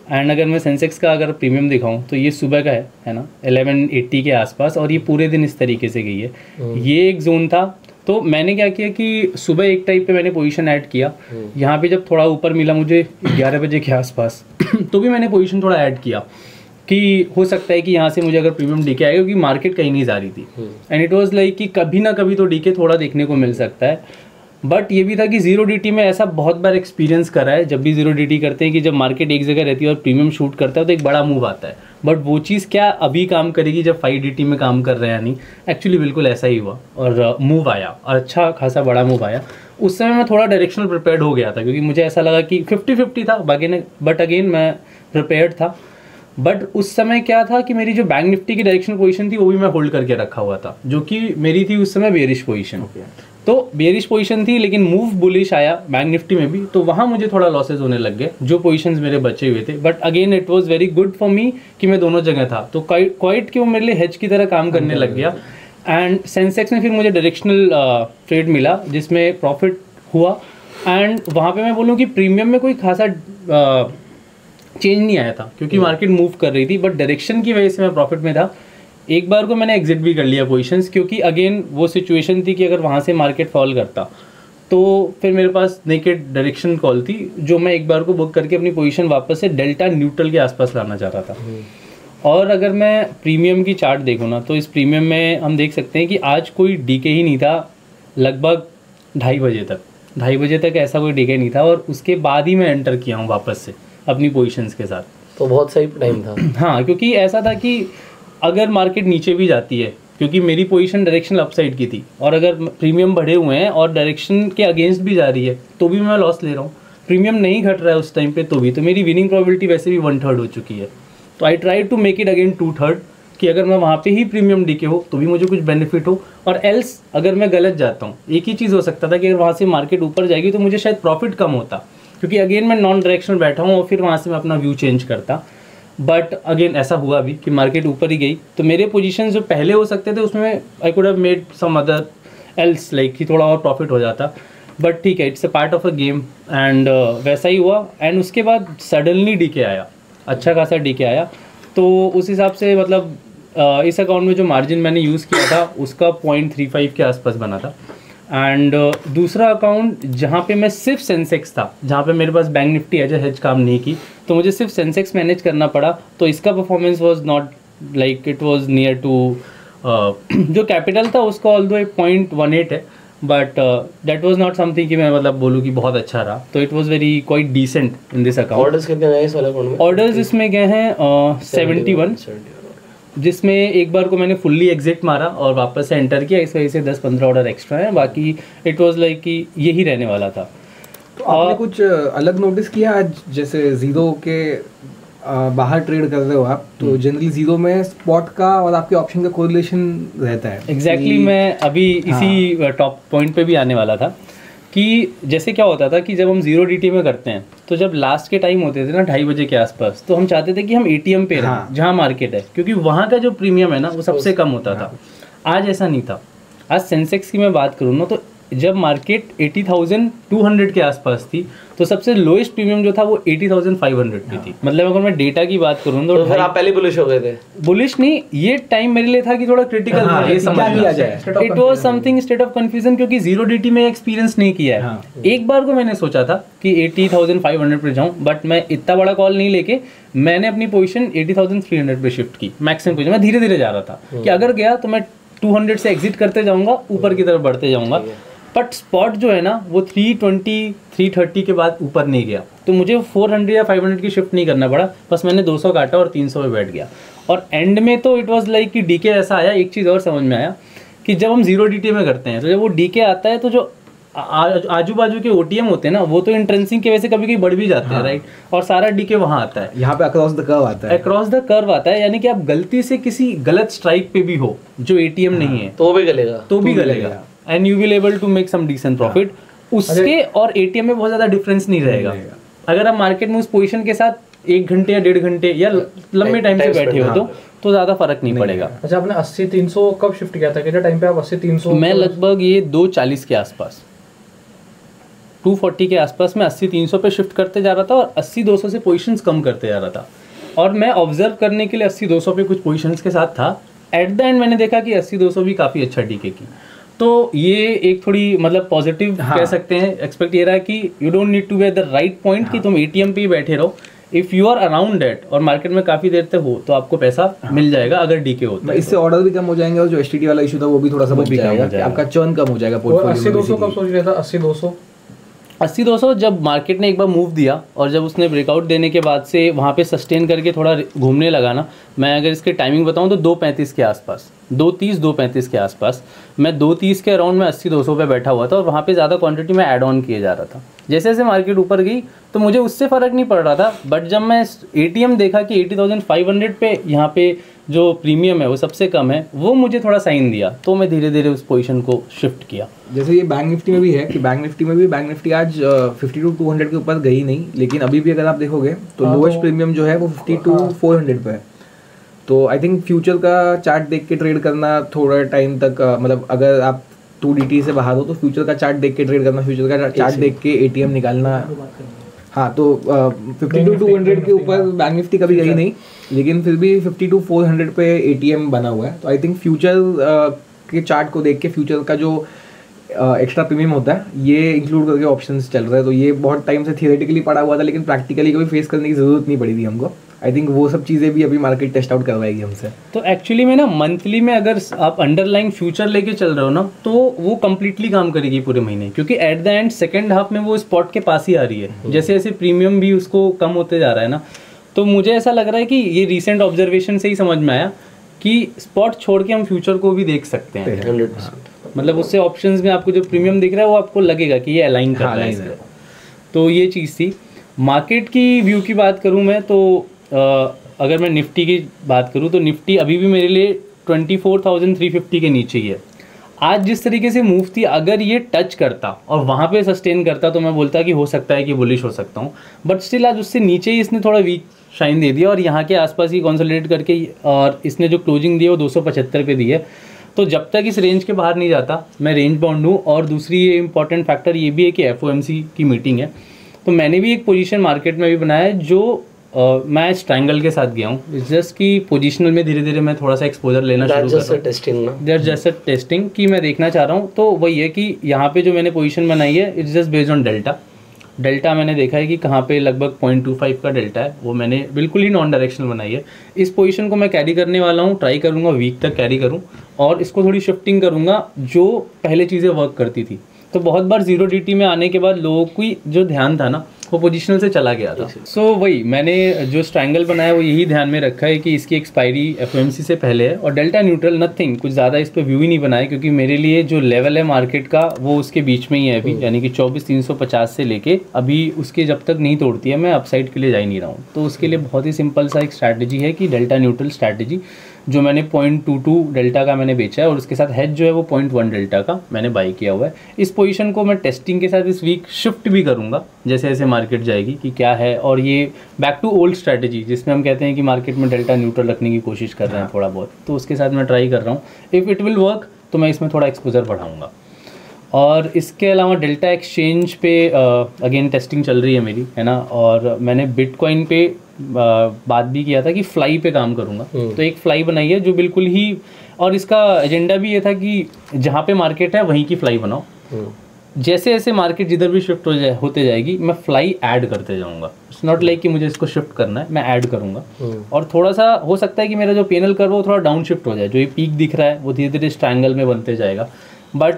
एंड अगर मैं सेंसेक्स का अगर प्रीमियम दिखाऊं तो ये सुबह का है ना 1180 के आसपास, और ये पूरे दिन इस तरीके से गई है। ये एक जोन था, तो मैंने क्या किया कि सुबह एक टाइप पे मैंने पोजीशन ऐड किया। यहाँ पे जब थोड़ा ऊपर मिला मुझे 11 बजे के आसपास तो भी मैंने पोजीशन थोड़ा ऐड किया कि हो सकता है कि यहाँ से मुझे अगर प्रीमियम डीके आएगा, क्योंकि मार्केट कहीं नहीं जा रही थी एंड इट वाज लाइक कि कभी ना कभी तो डीके थोड़ा देखने को मिल सकता है। बट ये भी था कि 0 DT में ऐसा बहुत बार एक्सपीरियंस करा है, जब भी 0 DT करते हैं कि जब मार्केट एक जगह रहती है और प्रीमियम शूट करता है तो एक बड़ा मूव आता है। बट वो चीज़ क्या अभी काम करेगी जब 5 DT में काम कर रहे हैं या नहीं, एक्चुअली बिल्कुल ऐसा ही हुआ और मूव आया और अच्छा खासा बड़ा मूव आया। उस समय मैं थोड़ा डायरेक्शनल प्रिपेयर्ड हो गया था, क्योंकि मुझे ऐसा लगा कि 50-50 था बाकी ने, बट अगेन मैं प्रिपेयर्ड था। बट उस समय क्या था कि मेरी जो बैंक निफ्टी की डायरेक्शनल पोजीशन थी वो भी मैं होल्ड करके रखा हुआ था, जो कि मेरी थी उस समय बेरिश पोजीशन। तो बेरिश पोजीशन थी, लेकिन मूव बुलिश आया बैंक निफ्टी में भी, तो वहाँ मुझे थोड़ा लॉसेज होने लग गए, जो पोजीशंस मेरे बचे हुए थे। But again it was very good for me कि मैं दोनों जगह था, तो क्वाइट कि वो मेरे लिए हेज की तरह काम करने लग गया। एंड सेंसेक्स में फिर मुझे डायरेक्शनल ट्रेड मिला जिसमें प्रॉफिट हुआ, एंड वहाँ पे मैं बोलूँ कि प्रीमियम में कोई खासा चेंज नहीं आया था, क्योंकि मार्केट मूव कर रही थी। बट डायरेक्शन की वजह से मैं प्रॉफिट में था। एक बार को मैंने एग्जिट भी कर लिया पोजीशंस, क्योंकि अगेन वो सिचुएशन थी कि अगर वहाँ से मार्केट फॉल करता तो फिर मेरे पास नेकेड डायरेक्शन कॉल थी, जो मैं एक बार को बुक करके अपनी पोजीशन वापस से डेल्टा न्यूट्रल के आसपास लाना चाह रहा था। और अगर मैं प्रीमियम की चार्ट देखूँ ना, तो इस प्रीमियम में हम देख सकते हैं कि आज कोई डीके ही नहीं था, लगभग 2:30 बजे तक 2:30 बजे तक ऐसा कोई डीके नहीं था, और उसके बाद ही मैं एंटर किया हूँ वापस से अपनी पोजीशंस के साथ। तो बहुत सही टाइम था। हाँ, क्योंकि ऐसा था कि अगर मार्केट नीचे भी जाती है, क्योंकि मेरी पोजीशन डायरेक्शनल अपसाइड की थी, और अगर प्रीमियम बढ़े हुए हैं और डायरेक्शन के अगेंस्ट भी जा रही है तो भी मैं लॉस ले रहा हूँ। प्रीमियम नहीं घट रहा है उस टाइम पे तो भी, तो मेरी विनिंग प्रोबेबिलिटी वैसे भी 1/3 हो चुकी है। तो I try to make it again 2/3 कि अगर मैं वहाँ पे ही प्रीमियम डीके हो तो भी मुझे कुछ बेनिफिट हो, और एल्स अगर मैं गलत जाता हूँ, एक ही चीज़ हो सकता था कि अगर वहाँ से मार्केट ऊपर जाएगी तो मुझे शायद प्रॉफिट कम होता, क्योंकि अगेन मैं नॉन डायरेक्शनल बैठा हूँ और फिर वहाँ से मैं अपना व्यू चेंज करता। बट अगेन ऐसा हुआ भी कि मार्केट ऊपर ही गई, तो मेरे पोजीशन जो पहले हो सकते थे उसमें I could have made some other else, like कि थोड़ा और प्रॉफिट हो जाता। बट ठीक है, it's a part of a game, and वैसा ही हुआ। एंड उसके बाद सडनली डीके आया, अच्छा खासा डीके आया। तो उस हिसाब से मतलब इस अकाउंट में जो मार्जिन मैंने यूज़ किया था उसका 0.35 के आसपास बना था। एंड दूसरा अकाउंट जहाँ पे मैं सिर्फ सेंसेक्स था, जहाँ पे मेरे पास बैंक निफ्टी एज हेज काम नहीं की, तो मुझे सिर्फ सेंसेक्स मैनेज करना पड़ा। तो इसका performance was not like it was near to जो कैपिटल था उसका, ऑल्दो 0.18 है, but that was not something कि मैं मतलब बोलूँ कि बहुत अच्छा रहा। तो it was very quite decent in this account. Orders कितने गए इस वाले अकाउंट में? ऑर्डर्स इसमें गए हैं 71, जिसमें एक बार को मैंने फुल्ली एग्जिट मारा और वापस से एंटर किया, इस वजह से 10-15 ऑर्डर एक्स्ट्रा हैं। बाकी इट वाज लाइक कि यही रहने वाला था। तो आपने कुछ अलग नोटिस किया आज, जैसे जीरो के बाहर ट्रेड कर रहे हो आप, तो जनरली जीरो में स्पॉट का और आपके ऑप्शन का कोरिलेशन रहता है। एग्जैक्टली मैं अभी इसी टॉप पॉइंट पे भी आने वाला था कि जैसे क्या होता था कि जब हम 0 DT में करते हैं, तो जब लास्ट के टाइम होते थे ना 2:30 बजे के आसपास, तो हम चाहते थे कि हम ATM पे रहें जहाँ मार्केट है, क्योंकि वहाँ का जो प्रीमियम है ना वो सबसे कम होता था। आज ऐसा नहीं था। आज सेंसेक्स की मैं बात करूँ ना, तो जब मार्केट 80,200 के आसपास थी तो सबसे लोएस्ट प्रीमियम जो था वो 80,500 पे थी। मतलब अगर मैं डेटा की बात करूँ तो फिर आप पहले बुलिश हो गए थे? बुलिश नहीं, ये टाइम मेरे लिए था कि थोड़ा क्रिटिकल था, ये समझ लिया जाए। It was something state of confusion, क्योंकि जीरो डीटी में एक्सपीरियंस नहीं किया है। एक बार को मैंने सोचा था कि 80,500 पे जाऊं, बट मैं इतना बड़ा कॉल नहीं लेके मैंने अपनी पोजीशन 80,300 पे शिफ्ट की, मैक्सिमम पोजीशन। मैं धीरे धीरे जा रहा था कि अगर गया तो मैं 200 से एग्जिट करते जाऊंगा, ऊपर की तरफ बढ़ते जाऊंगा। बट स्पॉट जो है ना वो 320 330 के बाद ऊपर नहीं गया, तो मुझे 400 या 500 की शिफ्ट नहीं करना पड़ा, बस मैंने 200 काटा और 300 पे बैठ गया। और एंड में तो इट वाज लाइक कि डीके ऐसा आया। एक चीज़ और समझ में आया कि जब हम जीरो डीटी में करते हैं तो जब वो डीके आता है तो जो आजू बाजू के ओटीएम होते हैं ना वो तो इंट्रेंसिंग की वजह से कभी कभी बढ़ भी जाते हैं, राइट, और सारा डीके वहाँ आता है। यहाँ पे अक्रॉस द कर्व आता है, अक्रॉस द कर्व आता है, यानी कि आप गलती से किसी गलत स्ट्राइक पे भी हो जो एटीएम नहीं है तो भी गलेगा, and you will able to make some decent profit. उसके और एटीएम में बहुत ज्यादा डिफरेंस नहीं रहेगा। अगर आप मार्केट में उस पोजीशन के साथ 1 घंटे या 1.5 घंटे या लंबे टाइम से बैठे हो तो ज्यादा फर्क नहीं पड़ेगा। अच्छा, आपने 80-300 कब शिफ्ट किया था? कितने टाइम पे आप 80-300? मैं लगभग ये 240 के आसपास, 240 के आसपास में 80-300 पे शिफ्ट करते जा रहा था और 80-200 से पोजीशंस कम करते जा रहा था। और मैं ऑब्जर्व करने के लिए 80-200 पे कुछ पोजीशंस के साथ था। एट द एंड मैंने देखा कि 80-200 भी काफ़ी अच्छा डीके की। तो ये एक थोड़ी मतलब पॉजिटिव कह सकते हैं। एक्सपेक्ट ये रहा कि you don't need to be at the right point कि तुम एटीएम पे ही बैठे रहो। If you are around that और मार्केट में काफ़ी देर तक हो तो आपको पैसा मिल जाएगा अगर डीके होता है। इससे ऑर्डर भी कम हो जाएंगे और जो एसटीडी वाला इशू था वो भी थोड़ा सा बच जाएगा, आपका चर्न कम हो जाएगा पोर्टफोलियो में। 80-200 कब सोच रहा था? 80-200 80-200 जब मार्केट ने एक बार मूव दिया और जब उसने ब्रेकआउट देने के बाद से वहाँ पे सस्टेन करके थोड़ा घूमने लगा ना, मैं अगर इसके टाइमिंग बताऊँ तो 2:35 के आसपास, 2:30-2:35 के आसपास मैं 2:30 के अराउंड में 80-200 पे बैठा हुआ था और वहाँ पे ज़्यादा क्वांटिटी में ऐड ऑन किए जा रहा था। जैसे जैसे मार्केट ऊपर गई तो मुझे उससे फ़र्क नहीं पड़ रहा था, बट जब मैं एटीएम देखा कि 80,500 पे यहाँ पे जो प्रीमियम है वो सबसे कम है, वो मुझे थोड़ा साइन दिया, तो मैं धीरे धीरे उस पोजीशन को शिफ्ट किया। जैसे ये बैंक निफ्टी में भी है कि बैंक निफ्टी आज 52-200 के ऊपर गई नहीं, लेकिन अभी भी अगर आप देखोगे तो लोएस्ट प्रीमियम जो है वो 52-400 पे है। तो आई थिंक फ्यूचर का चार्ट देख के ट्रेड करना थोड़ा टाइम तक, मतलब अगर आप 2DT से बाहर हो तो फ्यूचर का चार्ट देख के ट्रेड करना, फ्यूचर का चार्ट देख के एटीएम निकालना। हाँ, तो 52-200 के ऊपर बैंक निफ्टी कभी गई नहीं, लेकिन फिर भी 52-400 पे एटीएम बना हुआ है। तो आई थिंक फ्यूचर के चार्ट को देख के फ्यूचर का जो एक्स्ट्रा प्रीमियम होता है ये इंक्लूड करके ऑप्शंस चल रहा है। तो ये बहुत टाइम से थियोरेटिकली पड़ा हुआ था, लेकिन प्रैक्टिकली कभी फेस करने की ज़रूरत नहीं पड़ी थी हमको। आई थिंक वो सब चीज़ें भी अभी मार्केट टेस्ट आउट करवाएगी हमसे। तो एक्चुअली में ना मंथली में अगर आप अंडरलाइन फ्यूचर लेके चल रहे हो ना तो वो कम्प्लीटली काम करेगी पूरे महीने, क्योंकि at the end second half में वो स्पॉट के पास ही आ रही है। जैसे जैसे प्रीमियम भी उसको कम होते जा रहा है ना, तो मुझे ऐसा लग रहा है कि ये रिसेंट ऑब्जर्वेशन से ही समझ में आया कि स्पॉट छोड़ के हम फ्यूचर को भी देख सकते हैं 100%। मतलब उससे ऑप्शंस में आपको जो प्रीमियम दिख रहा है वो आपको लगेगा कि ये अलाइन कर रहा है। तो ये चीज़ थी। मार्केट की व्यू की बात करूँ मैं तो अगर मैं निफ्टी की बात करूँ तो निफ्टी अभी भी मेरे लिए 24,350 के नीचे ही है। आज जिस तरीके से मूव थी, अगर ये टच करता और वहाँ पे सस्टेन करता तो मैं बोलता कि हो सकता है कि बुलिश हो सकता हूँ, बट स्टिल आज उससे नीचे ही इसने थोड़ा वीक शाइन दे दिया और यहाँ के आसपास ही कॉन्सोलिडेट करके, और इसने जो क्लोजिंग दी है वो 275 पे दी है। तो जब तक इस रेंज के बाहर नहीं जाता मैं रेंज बाउंड हूँ। और दूसरी ये इंपॉर्टेंट फैक्टर ये भी है कि FOMC की मीटिंग है, तो मैंने भी एक पोजीशन मार्केट में भी बनाया है जो मैं स्ट्रैंगल के साथ गया हूँ। इट्स जस्ट कि पोजिशनल में धीरे धीरे मैं थोड़ा सा एक्सपोजर लेना शुरू कर रहा हूँ। जस्ट टेस्टिंग कि मैं देखना चाह रहा हूँ। तो वही है कि यहाँ पे जो मैंने पोजीशन बनाई है it's just based on delta मैंने देखा है कि कहाँ पे लगभग 0.25 का डेल्टा है, वो मैंने बिल्कुल ही नॉन डायरेक्शनल बनाई है। इस पोजीशन को मैं कैरी करने वाला हूँ, ट्राई करूँगा वीक तक कैरी करूँ और इसको थोड़ी शिफ्टिंग करूँगा जो पहले चीज़ें वर्क करती थी। तो बहुत बार जीरो DT में आने के बाद लोगों की जो ध्यान था ना वो पोजीशनल से चला गया था। सो वही मैंने जो स्ट्रैंगल बनाया वो यही ध्यान में रखा है कि इसकी एक्सपायरी FOMC से पहले है और डेल्टा न्यूट्रल नथिंग, कुछ ज़्यादा इस पर व्यू ही नहीं बनाया क्योंकि मेरे लिए जो लेवल है मार्केट का वो उसके बीच में ही है अभी, यानी कि 24,350 से लेके अभी उसके जब तक नहीं तोड़ती है मैं अपसाइड के लिए जा ही नहीं रहा हूँ। तो उसके लिए बहुत ही सिंपल सा एक स्ट्रैटेजी है कि डेल्टा न्यूट्रल स्ट्रैटेजी, जो मैंने 0.22 डेल्टा का मैंने बेचा है और उसके साथ हेज जो है वो 0.1 डेल्टा का मैंने बाई किया हुआ है। इस पोजीशन को मैं टेस्टिंग के साथ इस वीक शिफ्ट भी करूंगा जैसे जैसे मार्केट जाएगी कि क्या है। और ये बैक टू ओल्ड स्ट्रैटेजी जिसमें हम कहते हैं कि मार्केट में डेल्टा न्यूट्रल रखने की कोशिश कर रहे हैं थोड़ा बहुत, तो उसके साथ मैं ट्राई कर रहा हूँ। इफ़ इट विल वर्क तो मैं इसमें थोड़ा एक्सपोजर बढ़ाऊँगा। और इसके अलावा डेल्टा एक्सचेंज पे अगेन टेस्टिंग चल रही है मेरी, है ना, और मैंने बिटकॉइन पे बात भी किया था कि फ्लाई पे काम करूँगा। तो एक फ्लाई बनाई है जो बिल्कुल ही, और इसका एजेंडा भी ये था कि जहाँ पे मार्केट है वहीं की फ्लाई बनाओ। जैसे जैसे मार्केट जिधर भी शिफ्ट होते जाएगी मैं फ्लाई ऐड करते जाऊँगा। इट्स नॉट लाइक कि मुझे इसको शिफ्ट करना है, मैं ऐड करूँगा। और थोड़ा सा हो सकता है कि मेरा जो पेनल कर्व वो थोड़ा डाउन शिफ्ट हो जाए, जो ये पीक दिख रहा है वो धीरे धीरे इस ट्रायंगल में बनते जाएगा। बट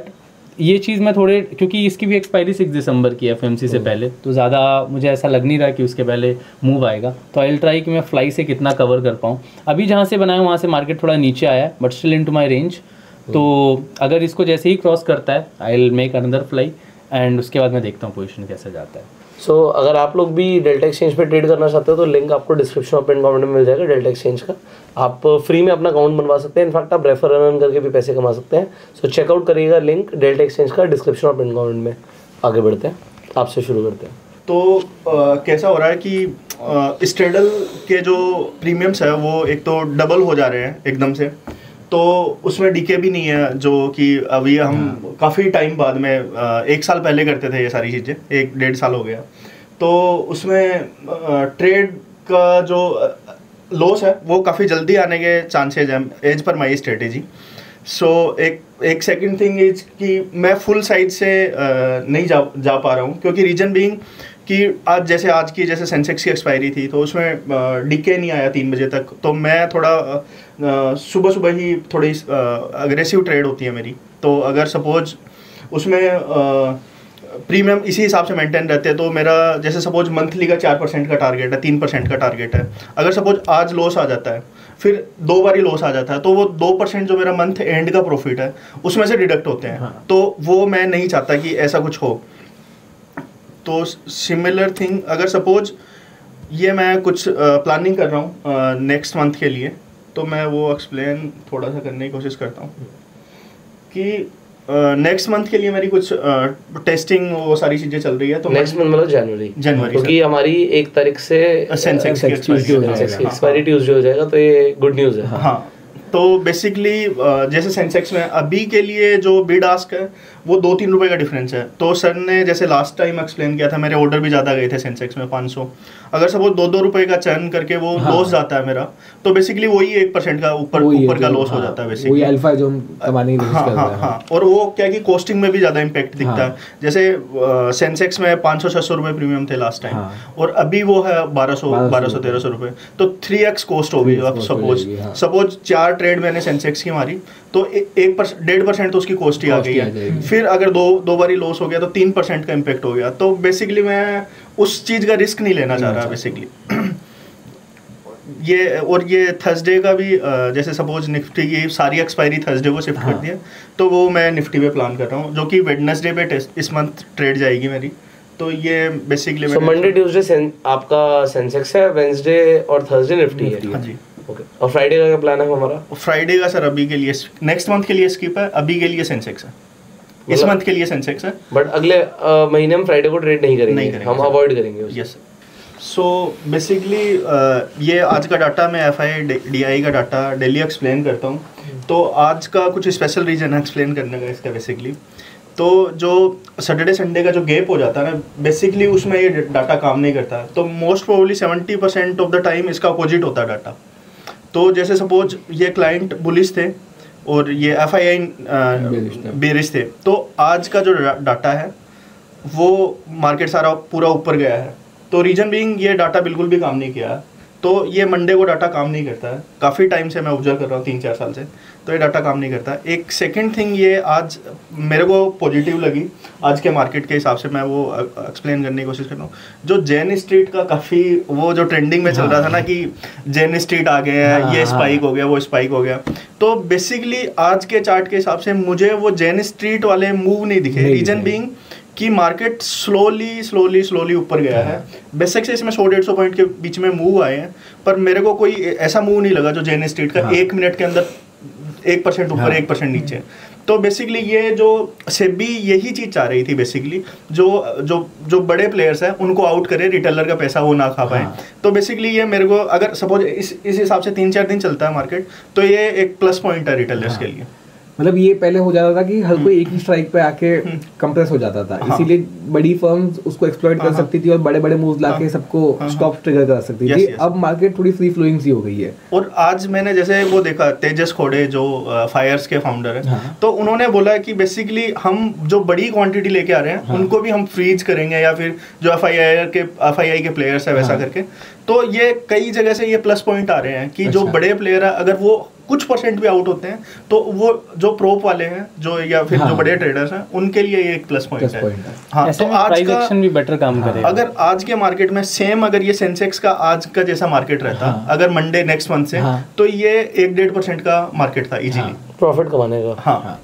ये चीज़ मैं थोड़े, क्योंकि इसकी भी एक्सपायरी 6 दिसंबर की है FOMC से पहले, तो ज़्यादा मुझे ऐसा लग नहीं रहा कि उसके पहले मूव आएगा। तो आई विल ट्राई कि मैं फ्लाई से कितना कवर कर पाऊँ। अभी जहाँ से बनाया वहाँ से मार्केट थोड़ा नीचे आया है, but still into my range. तो अगर इसको जैसे ही क्रॉस करता है I will make another fly, and उसके बाद मैं देखता हूँ पोजीशन कैसे जाता है। सो अगर आप लोग भी डेल्टा एक्सचेंज पे ट्रेड करना चाहते हो तो लिंक आपको डिस्क्रिप्शन और पिन कमेंट में मिल जाएगा डेल्टा एक्सचेंज का। आप फ्री में अपना अकाउंट बनवा सकते हैं, इनफैक्ट आप रेफर रन करके भी पैसे कमा सकते हैं। सो चेकआउट करिएगा लिंक डेल्टा एक्सचेंज का डिस्क्रिप्शन और पिन कमेंट में। आगे बढ़ते हैं, आपसे शुरू करते हैं। तो कैसा हो रहा है कि स्ट्रेडल के जो प्रीमियम्स है वो एक तो डबल हो जा रहे हैं एकदम से, तो उसमें डीके भी नहीं है, जो कि अभी हम काफ़ी टाइम बाद में 1 साल पहले करते थे ये सारी चीज़ें, 1-1.5 साल हो गया। तो उसमें ट्रेड का जो लॉस है वो काफ़ी जल्दी आने के चांसेज हैं एज पर माई स्ट्रेटेजी। सो एक सेकंड थिंग इज कि मैं फुल साइड से नहीं जा पा रहा हूँ, क्योंकि रीजन बीइंग कि आज की जैसे सेंसेक्स की एक्सपायरी थी तो उसमें डीके नहीं आया 3 बजे तक। तो मैं थोड़ा सुबह ही थोड़ी अग्रेसिव ट्रेड होती है मेरी। तो अगर सपोज उसमें प्रीमियम इसी हिसाब से मेंटेन रहते हैं तो मेरा जैसे सपोज मंथली का 4% का टारगेट है, 3% का टारगेट है। अगर सपोज आज लॉस आ जाता है, फिर 2 बार ही लॉस आ जाता है, तो वो 2% जो मेरा मंथ एंड का प्रॉफिट है उसमें से डिडक्ट होते हैं। हाँ। तो वो मैं नहीं चाहता कि ऐसा कुछ हो। तो सिमिलर थिंग अगर सपोज ये मैं कुछ प्लानिंग कर रहा हूँ नेक्स्ट मंथ के लिए, तो मैं वो एक्सप्लेन थोड़ा सा करने की कोशिश करता हूँ कि नेक्स्ट मंथ के लिए मेरी कुछ टेस्टिंग वो सारी चीजें चल रही है। तो नेक्स्ट मंथ मतलब जनवरी, क्योंकि हमारी 1 तारीख से सेंसेक्स की एक्सपायरी ट्यूसडे हो जाएगा, तो ये गुड न्यूज़ है। हाँ, तो बेसिकली जैसे सेंसेक्स में अभी के लिए जो बिड आस्क है वो 2-3 रुपए का डिफरेंस है। तो सर ने जैसे लास्ट टाइम एक्सप्लेन किया था, मेरे ऑर्डर भी ज़्यादा गए थे सेंसेक्स में 500। अगर सपोज 2-2 रुपए का चर्न करके वो लॉस जाता है मेरा, तो बेसिकली वही 1% का ऊपर का लॉस हो जाता है बेसिकली। वही अल्फा जो हम कमाने की कोशिश कर रहे हैं। हाँ, और वो क्या कि कॉस्टिंग में भी ज़्यादा इम्पैक्ट दिखता है। जैसे सेंसेक्स में 500-600 रुपए प्रीमियम थे लास्ट टाइम, और अभी वो है 1200-1300 रुपए। तो 3x कॉस्ट हो गई। अब सपोज 4 ट्रेड मैंने सेंसेक्स की मारी तो 1.5% तो उसकी कॉस्ट ही आ गई है। फिर अगर दो बारी लॉस हो गया तो 3% का इम्पैक्ट हो गया। तो बेसिकली मैं उस चीज़ का रिस्क नहीं लेना चाह रहा बेसिकली। ये थर्सडे का भी जैसे सपोज निफ्टी की सारी एक्सपायरी थर्सडे को शिफ्ट कर दिया, तो वो मैं निफ्टी पे प्लान कर रहा हूँ, जो कि वेडनेसडे पे इस मंथ ट्रेड जाएगी मेरी। तो ये बेसिकली मंडे ट्यूसडे आपका सेंसेक्स है, वेडनेसडे और थर्सडे निफ्टी है। हाँ जी। ओके, और फ्राइडे का क्या प्लान है हमारा? फ्राइडे का सर अभी के लिए, नेक्स्ट मंथ के लिए स्किप है, अभी के लिए सेंसेक्स है, इस मंथ के लिए सेंसेक्स है। बट अगले महीने हम फ्राइडे को ट्रेड नहीं करेंगे, हम अवॉइड करेंगे। यस। सो बेसिकली ये आज का डाटा मैं FIDI का डाटा डेली एक्सप्लेन करता हूँ। तो आज का कुछ स्पेशल रीजन है एक्सप्लेन करने का इसका बेसिकली। तो जो सैटरडे संडे का जो गैप हो जाता है ना, बेसिकली उसमें ये डाटा काम नहीं करता। तो most probably 70% of the time इसका अपोजिट होता है डाटा। तो जैसे सपोज ये क्लाइंट बुलिश थे और ये FII बेरिश थे, तो आज का जो डाटा है वो मार्केट सारा पूरा ऊपर गया है। तो रीजन बीइंग ये डाटा बिल्कुल भी काम नहीं किया है। तो ये मंडे को डाटा काम नहीं करता है। काफ़ी टाइम से मैं ऑब्जर्व कर रहा हूँ, 3-4 साल से, तो ये डाटा काम नहीं करता। एक सेकंड थिंग ये आज मेरे को पॉजिटिव लगी आज के मार्केट के हिसाब से, मैं वो एक्सप्लेन करने की कोशिश कर रहा हूँ। जो जेन स्ट्रीट का काफ़ी वो जो ट्रेंडिंग में चल रहा था ना कि जेन स्ट्रीट आ गए हैं, ये स्पाइक हो गया, वो स्पाइक हो गया। तो बेसिकली आज के चार्ट के हिसाब से मुझे वो जेन स्ट्रीट वाले मूव नहीं दिखे। रीजन बीइंग कि मार्केट स्लोली ऊपर गया है। बेसिक से इसमें 100-150 पॉइंट के बीच में मूव आए हैं, पर मेरे को कोई ऐसा मूव नहीं लगा जो जेन स्ट्रीट का 1 मिनट के अंदर 1% ऊपर 1% नीचे। तो बेसिकली ये जो सेबी यही चीज़ चाह रही थी बेसिकली, जो बड़े प्लेयर्स हैं उनको आउट करे, रिटेलर का पैसा वो ना खा पाए। तो बेसिकली ये मेरे को अगर सपोज इस हिसाब से 3-4 दिन चलता है मार्केट, तो ये एक प्लस पॉइंट है रिटेलर्स के लिए। मतलब ये पहले हो जाता था कि हर कोई एक ही स्ट्राइक पे आके कंप्रेस हो जाता था, इसीलिए बड़ी फर्म्स उसको एक्सप्लॉइट कर सकती थी और बड़े बड़े मूव्स लाके सबको स्टॉप ट्रिगर कर सकती थी। अब मार्केट थोड़ी फ्री फ्लोइंग सी हो गई है। और आज मैंने जैसे वो देखा तेजस खोड़े जो फायर्स के फाउंडर है, तो उन्होंने बोला कि बेसिकली हम जो बड़ी क्वांटिटी लेके आ रहे हैं उनको भी हम फ्रीज करेंगे, या फिर जो एफआईआई के प्लेयर्स है वैसा करके। तो ये कई जगह से ये प्लस पॉइंट आ रहे हैं कि जो बड़े प्लेयर है अगर वो कुछ परसेंट भी आउट होते हैं तो वो जो प्रोप वाले हैं जो या फिर जो बड़े ट्रेडर्स हैं उनके लिए ये एक प्लस पॉइंट है। हाँ, तो आज का भी बेटर काम करेगा। अगर आज के मार्केट में सेम अगर ये सेंसेक्स का आज का जैसा मार्केट रहता अगर मंडे नेक्स्ट मंथ से, तो ये 1-1.5% का मार्केट था इजीली प्रॉफिट कमाने का। हाँ,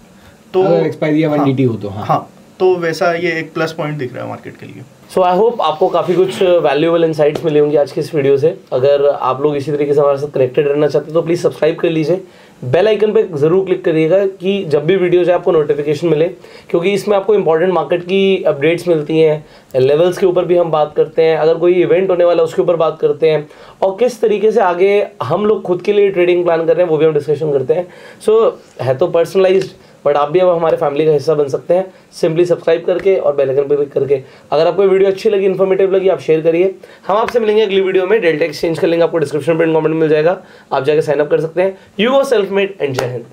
तो अगर एक्सपायरी या 180 हो तो हाँ, तो वैसा ये एक प्लस पॉइंट दिख रहा है मार्केट के लिए। सो आई होप आपको काफ़ी कुछ वैल्यूएबल इंसाइट्स मिले होंगे आज की इस वीडियो से। अगर आप लोग इसी तरीके से हमारे साथ कनेक्टेड रहना चाहते हैं तो प्लीज़ सब्सक्राइब कर लीजिए, बेल आइकन पे ज़रूर क्लिक करिएगा कि जब भी वीडियो जाए आपको नोटिफिकेशन मिले, क्योंकि इसमें आपको इंपॉर्टेंट मार्केट की अपडेट्स मिलती हैं, लेवल्स के ऊपर भी हम बात करते हैं, अगर कोई इवेंट होने वाला है उसके ऊपर बात करते हैं, और किस तरीके से आगे हम लोग खुद के लिए ट्रेडिंग प्लान कर रहे हैं वो भी हम डिस्कशन करते हैं। सो है तो पर्सनलाइज्ड, बट आप भी अब हमारे फैमिली का हिस्सा बन सकते हैं सिंपली सब्सक्राइब करके और बेल आइकन पर क्लिक करके। अगर आपको वीडियो अच्छी लगी, इन्फॉर्मेटिव लगी, आप शेयर करिए। हम आपसे मिलेंगे अगली वीडियो में। डेल्टा एक्सचेंज का लिंक आपको डिस्क्रिप्शन में कमेंट मिल जाएगा, आप जाकर साइन अप कर सकते हैं। You go self made and जय हिंद।